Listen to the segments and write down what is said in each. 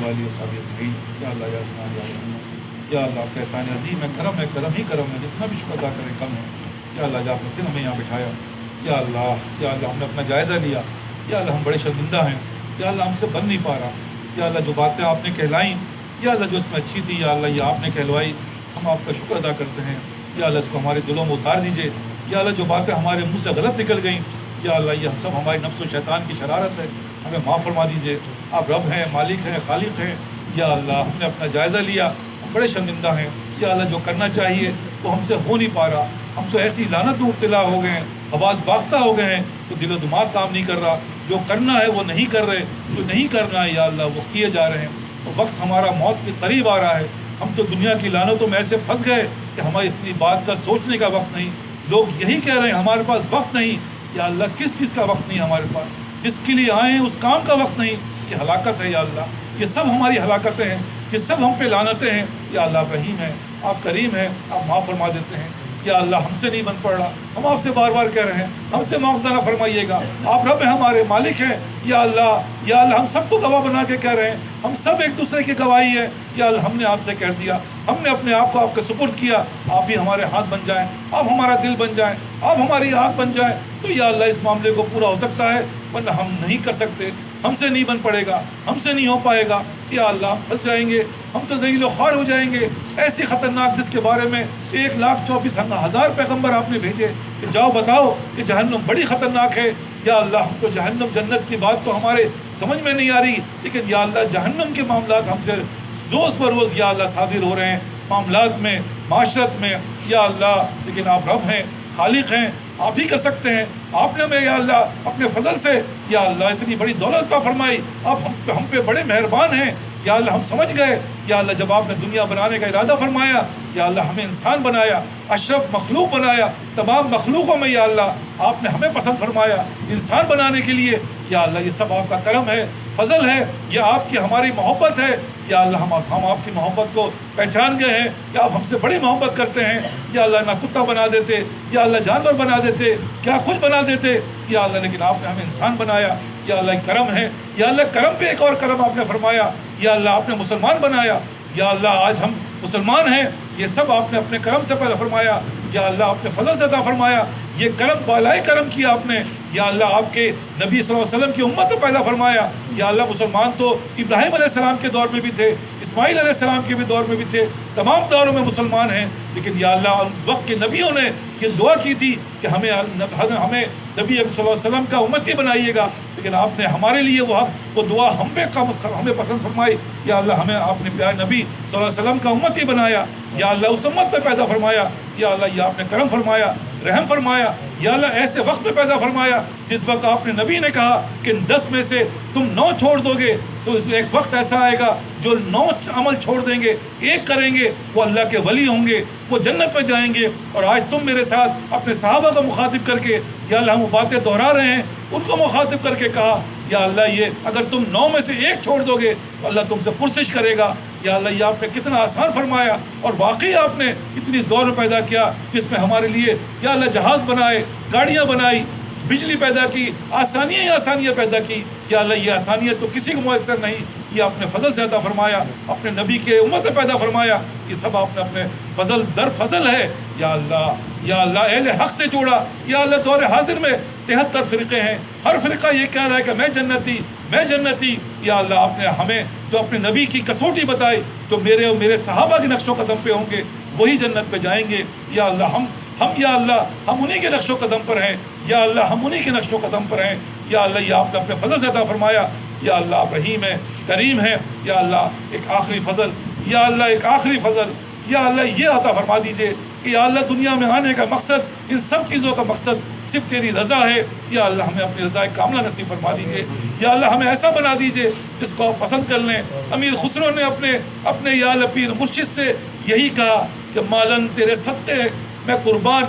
वाली वसाबी अजमईन। या अल्लाह या रहमान या रहीम, या अल्लाह आपका एहसान अजीम है, करम है, करम ही करम है, जितना भी शुक्र अदा करें कम है। या अल्लाह जो आपने फिर हमें यहाँ बिठाया, या अल्लाह हमने अपना जायज़ा लिया, या अल्लाह हम बड़े शर्मिंदा हैं, या अल्लाह हमसे बन नहीं पा रहा। या अल्लाह जो बातें आपने कहलाई, या अल्लाह जो इसमें अच्छी थी, या अल्लाह ये आपने कहलवाई, हम आपका शुक्र अदा करते हैं। या अल्लाह इसको हमारे दिलों में उतार दीजिए। या अल्लाह जो बातें हमारे मुँह से गलत निकल गई, या अल्लाह ये हम सब हमारी नफ्स और शैतान की शरारत है, हमें माफ़ फरमा दीजिए। आप रब हैं, मालिक हैं, खालिक हैं। या अल्लाह हमने अपना जायज़ा लिया, हम बड़े शर्मिंदा हैं। या अल्लाह जो करना चाहिए वो हमसे हो नहीं पा रहा, हम तो ऐसी लानत में मुब्तला हो गए हैं, आवाज़ बाख्ता हो गए हैं, तो दिलो दिमाग काम नहीं कर रहा। जो करना है वो नहीं कर रहे, जो नहीं करना है या अल्लाह वो किए जा रहे हैं। तो वक्त हमारा मौत के करीब आ रहा है। हम तो दुनिया की लानतों में ऐसे फंस गए कि हमारी इतनी बात का सोचने का वक्त नहीं। लोग यही कह रहे हैं हमारे पास वक्त नहीं। या अल्लाह किस चीज़ का वक्त नहीं हमारे पास? जिसके लिए आए हैं उस काम का वक्त नहीं। ये हलाकत है या अल्लाह, ये सब हमारी हलाकतें हैं, ये सब हम पे लानतें हैं। या अल्लाह रहीम है, आप करीम हैं, आप माफ़ फरमा देते हैं। या अल्लाह हमसे नहीं बन पड़ रहा, हम आपसे बार बार कह रहे हैं हमसे मुआवजा ना फरमाइएगा। आप रब हैं, हमारे मालिक हैं। या अल्लाह हम सबको गवाह बना के कह रहे हैं, हम सब एक दूसरे की गवाही है। या अल्लाह हमने आपसे कह दिया, हमने अपने आप को आपके सुपुर्द किया, आप भी हमारे हाथ बन जाएं, आप हमारा दिल बन जाएं, आप हमारी आँख बन जाएं। तो या अल्लाह इस मामले को पूरा हो सकता है, वरना हम नहीं कर सकते, हमसे नहीं बन पड़ेगा, हमसे नहीं हो पाएगा। या अल्लाह फंस जाएंगे, हम तो ज़लील व ख्वार हो जाएंगे। ऐसी ख़तरनाक जिसके बारे में 1,24,000 पैगम्बर आपने भेजे कि जाओ बताओ कि जहन्नम बड़ी ख़तरनाक है। या अल्लाह हम तो जहन्नम जन्नत की बात तो हमारे समझ में नहीं आ रही, लेकिन या अल्लाह जहन्नम के मामलात हमसे रोज़ ब रोज़ या अल्लाह सादिर हो रहे हैं, मामलात में, माशरत में। या अल्लाह लेकिन आप रब हैं, खालिक हैं, आप ही कर सकते हैं। आपने हमें या अल्लाह अपने फजल से या अल्लाह इतनी बड़ी दौलत का फरमाई, आप हम पे बड़े मेहरबान हैं। या अल्लाह हम समझ गए, या अल्लाह जब आपने दुनिया बनाने का इरादा फरमाया, या अल्लाह हमें इंसान बनाया, अशरफ मखलूक बनाया, तमाम मखलूकों में या अल्लाह आपने हमें पसंद फरमाया इंसान बनाने के लिए। या अल्लाह ये सब आपका करम है, फजल है, ये आपकी हमारी मोहब्बत है। या अल्लाह हम आपकी मोहब्बत को पहचान गए हैं कि आप हमसे बड़ी मोहब्बत करते हैं। या अल्लाह ना कुत्ता बना देते, या अल्लाह जानवर बना देते, क्या कुछ बना देते। या अल्लाह लेकिन आपने हमें इंसान बनाया। या अल्लाह करम है। या अल्लाह करम पे एक और करम आपने फरमाया। या अल्लाह आपने मुसलमान बनाया। या अल्लाह आज हम मुसलमान हैं, ये सब आपने अपने करम से पैदा फरमाया। या अल्लाह आपने फजल से अता फरमाया, ये करम बालाए करम किया आपने। या अल्लाह आपके नबी सल्लल्लाहु अलैहि वसल्लम की उम्मत को पैदा फरमाया। या अल्लाह मुसलमान तो इब्राहिम अलैहिस्सलाम के दौर में भी थे, इस्माइल अलैहिस्सलाम के भी दौर में भी थे, तमाम दौरों में मुसलमान हैं। लेकिन या अल्लाह उन वक्त के नबियों ने ये दुआ की थी कि हमें नबी सल्लल्लाहु अलैहि वसल्लम का उम्मती बनाइएगा, लेकिन आपने हमारे लिए वो दुआ हमें पसंद फरमाई। या अल्लाह हमें आपने प्यारे नबी सल्लल्लाहु अलैहि वसल्लम का उम्मती बनाया। या अल्लाह उस उम्मत में पैदा फरमाया। या अल्लाह ये आपने करम फरमाया, रहम फरमाया। या अल्लाह ऐसे वक्त में पैदा फरमाया जिस वक्त आपने नबी ने कहा कि 10 में से तुम 9 छोड़ दोगे तो एक वक्त ऐसा आएगा जो 9 अमल छोड़ देंगे, एक करेंगे, वो अल्लाह के वली होंगे, वो जन्नत में जाएंगे। और आज तुम मेरे साथ अपने सहाबा को मुखातिब करके या अल्लाह हम बातें दोहरा रहे हैं, उनको मुखातिब करके कहा या अल्लाह ये अगर तुम 9 में से एक छोड़ दोगे तो अल्लाह तुमसे पुरसिश करेगा। या अल्लाह ये आपने कितना आसान फरमाया। और वाकई आपने इतनी दौर में पैदा किया जिसमें हमारे लिए या अल्लाह जहाज़ बनाए, गाड़ियाँ बनाई, बिजली पैदा की, आसानियाँ ही आसानियाँ पैदा की। या अल्लाह ये आसानियत तो किसी को मुयस्सर नहीं, ये आपने फजल से अता फरमाया, अपने नबी के उम्मत में पैदा फरमाया। ये सब आपने अपने फजल दर फजल है। या अल्लाह अहले हक़ से जोड़ा। या अल्लाह दौर हाजिर में 73 फ़िरक़े हैं, हर फ़िरक़ा ये कह रहा है कि मैं जन्नती, मैं जन्नती। या अल्लाह आपने हमें जो अपने नबी की कसौटी बताई, जो मेरे और मेरे सहाबा के नक्शो कदम पे होंगे वही जन्नत पे जाएंगे। या अल्लाह हम या अल्लाह हम उन्हीं के नक्शो कदम पर हैं। या अल्लाह हम उन्हीं के नक्शो कदम पर हैं। या अल्लाह ये आपने अपने फजल से अता फरमाया। या अल्लाह आप रहीम है, करीम है। या अल्लाह एक आखिरी फजल, या अल्लाह एक आखिरी फजल, या अल्लाह ये अता फरमा दीजिए कि या अल्लाह दुनिया में आने का मकसद, इन सब चीज़ों का मकसद सिर्फ तेरी रज़ा है। या अल्लाह हमें अपनी रज़ा कामला नसीब फरमा दीजिए। या अल्लाह हमें ऐसा बना दीजिए जिसको आप पसंद कर लें। अमीर खुसरो ने अपने या पीर मुर्शिद से यही कहा कि मालन तेरे सदक़े मैं कुर्बान,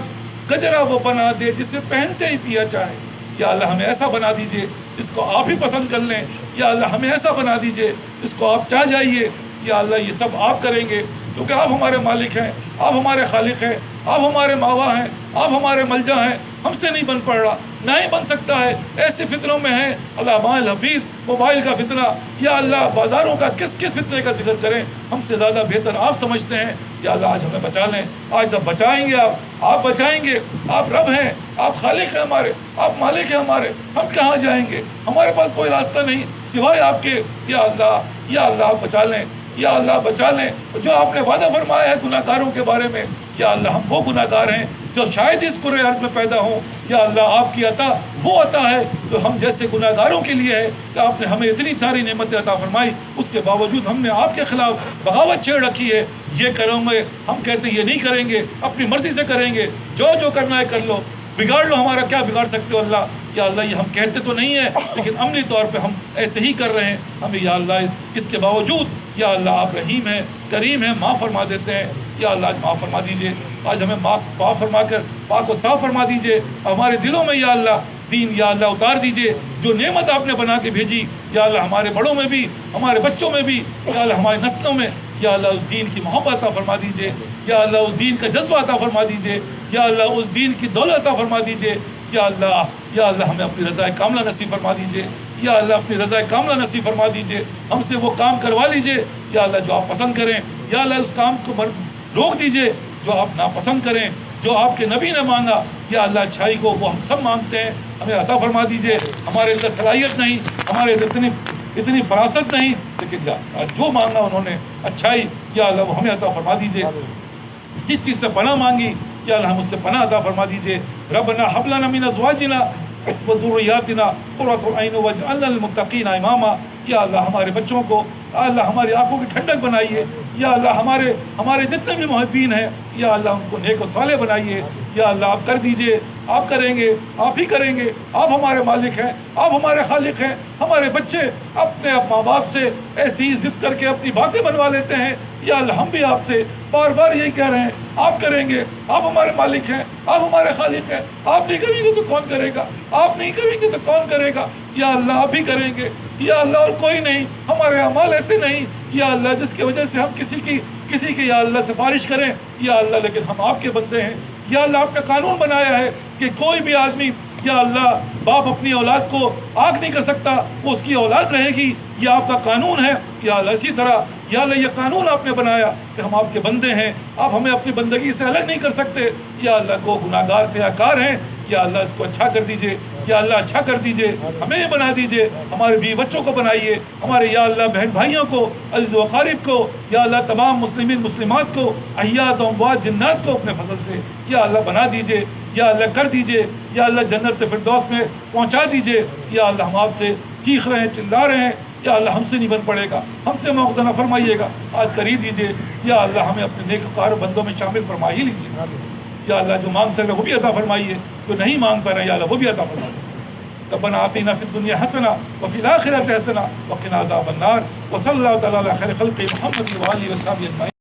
गजरा वो बना दे जिसे पहनते ही पिया चाहे। या अल्लाह हमें ऐसा बना दीजिए जिसको आप ही पसंद कर लें। या अल्लाह हमें ऐसा बना दीजिए जिसको आप चाह जाइए। या अल्लाह ये सब आप करेंगे क्योंकि आप हमारे मालिक हैं, आप हमारे खालिक हैं, आप हमारे मावा हैं, आप हमारे मलजा हैं। हमसे नहीं बन पड़ रहा, نہیں بن سکتا ہے. ایسے فتنوں میں ہے علامہ الحفیظ موبائل کا فتنہ. یا اللہ بازاروں کا کس کس فتنے کا ذکر کریں, ہم سے زیادہ بہتر آپ سمجھتے ہیں. یا اللہ آج ہمیں بچا لیں. آج جب بچائیں گے آپ بچائیں گے. آپ رب ہیں, آپ خالق ہیں ہمارے, آپ مالک ہیں ہمارے. ہم کہاں جائیں گے؟ ہمارے پاس کوئی راستہ نہیں سوائے آپ کے. یا اللہ آپ بچا لیں. یا اللہ بچا لیں. جو آپ نے وعدہ فرمایا ہے گناہ گاروں کے بارے میں, یا اللہ ہم وہ گناہ گار ہیں جو شاید اس کرے عرض میں پیدا ہوں. یا اللہ آپ کی عطا وہ عطا ہے جو ہم جیسے گناہ گاروں کے لیے ہے کہ آپ نے ہمیں اتنی ساری نعمتیں عطا فرمائی, اس کے باوجود ہم نے آپ کے خلاف بغاوت چھیڑ رکھی ہے. یہ کروں گے, ہم کہتے ہیں یہ نہیں کریں گے, اپنی مرضی سے کریں گے, جو کرنا ہے کر لو, بگاڑ لو, ہمارا کیا بگاڑ سکتے ہو اللہ. یا اللہ یہ ہم کہتے تو نہیں ہیں لیکن عملی طور پہ ہم ایسے ہی کر رہے ہیں. ہمیں یا اللہ اس کے باوجود یا اللہ آپ رحیم ہیں, کریم ہیں, معاف فرما دیتے ہیں. یا اللہ آج معاف فرما دیجئے. آج ہمیں معاف فرما کر پاک و صاف فرما دیجئے. ہمارے دلوں میں یا اللہ دین یا اللہ اتار دیجئے. جو نعمت آپ نے بنا کے بھیجی یا اللہ ہمارے بڑوں میں بھی, ہمارے بچوں میں بھی, یا اللہ ہماری نسلوں میں, یا اللہ اس دین کی محبت عطا فرما دیجئے. یا اللہ اس دین کا جذبہ عطا فرما دیجئے. یا اللہ اس دین کی دولت عطا فرما دیجئے. یا اللہ ہمیں اپنی رضا کاملہ نصیب فرما دیجئے. یا اللہ اپنی رضا کاملہ نصیب فرما دیجئے. ہم سے وہ کام کروا لیجئے یا اللہ جو آپ پسند کریں. یا اللہ اس کام کو روک دیجئے جو آپ ناپسند کریں, جو آپ کے نبی نے مانگا. یا اللہ اچھائی کو وہ ہم سب مانگتے ہیں, ہمیں عطا فرما دیجئے. ہمارے اندر صلاحیت نہیں, ہمارے اتنی فراست نہیں, لیکن جو مانگا انہوں نے اچھائی یا اللہ وہ ہمیں عطا فرما دیجئے. جس چیز سے پناہ مانگی یا اللہ ہم اس سے پناہ عطا فرما دیجئے. ربنا هب لنا من ازواجنا وذرياتنا قرة اعين واجعلنا للمتقين اماما. یا اللہ ہمارے بچوں کو اللہ ہماری آنکھوں کی ٹھنڈک بنائیے. یا اللہ ہمارے جتنے بھی محبین ہیں یا اللہ ان کو نیک و صالح بنائیے. یا اللہ آپ کر دیجئے, آپ کریں گے, آپ ہی کریں گے. آپ ہمارے مالک ہیں, آپ ہمارے خالق ہیں. ہمارے بچے اپنے ماں باپ سے ایسی ہی ضد کر کے اپنی باتیں بنوا لیتے ہیں. یا اللہ ہم بھی آپ سے بار بار یہی کہہ رہے ہیں آپ کریں گے, آپ ہمارے مالک ہیں, آپ ہمارے خالق ہیں. آپ نہیں کریں گے تو کون کرے گا, آپ نہیں کریں گے تو کون کرے گا. یا اللہ آپ ہی کریں گے. یا اللہ اور کوئی نہیں. ہمارے اعمال ایسے نہیں یا اللہ جس کی وجہ سے ہم کسی کی یا اللہ سفارش کریں یا اللہ, لیکن ہم آپ کے بندے ہیں. یا اللہ آپ نے قانون بنایا ہے کہ کوئی بھی آدمی یا اللہ باپ اپنی اولاد کو آگ نہیں کر سکتا, وہ اس کی اولاد رہے گی. یہ آپ کا قانون ہے. یا اللہ اسی طرح یا اللہ یہ قانون آپ نے بنایا کہ ہم آپ کے بندے ہیں, آپ ہمیں اپنی بندگی سے الگ نہیں کر سکتے. یا اللہ کو گناہ گار سے آکار ہیں. یا اللہ اس کو اچھا کر دیجئے. یا اللہ اچھا کر دیجئے, ہمیں یہ بنا دیجئے, ہمارے بیوی بچوں کو بنائیے, ہمارے یا اللہ بہن بھائیوں کو, عزیز و اقارب کو, یا اللہ تمام مسلمین مسلمات کو, احیاء و اموات جنات کو اپنے فضل سے یا اللہ بنا دیجئے. یا اللہ کر دیجئے. یا اللہ جنت فردوس میں پہنچا دیجئے. یا اللہ ہم آپ سے چیخ رہے ہیں, چلا رہے ہیں, یا اللہ ہم سے نہیں بن پڑے گا, ہم سے مواخذہ نہ فرمائیے گا, آج کر ہی دیجئے. یا اللہ ہمیں اپنے نیکوکار بندوں میں شامل فرما ہی لیجیے. یا اللہ جو مانگ سکے وہ بھی عطا فرمائیے, جو نہیں مانگ پا رہے یا اللہ وہ بھی عطا فرمائیے. ربنا آتنا فی الدنیا حسنہ وفی الآخرۃ حسنہ وقنا عذاب النار. وصلی اللہ تعالی علی خیر خلقہ محمد و آلہ و صحبہ اجمعین.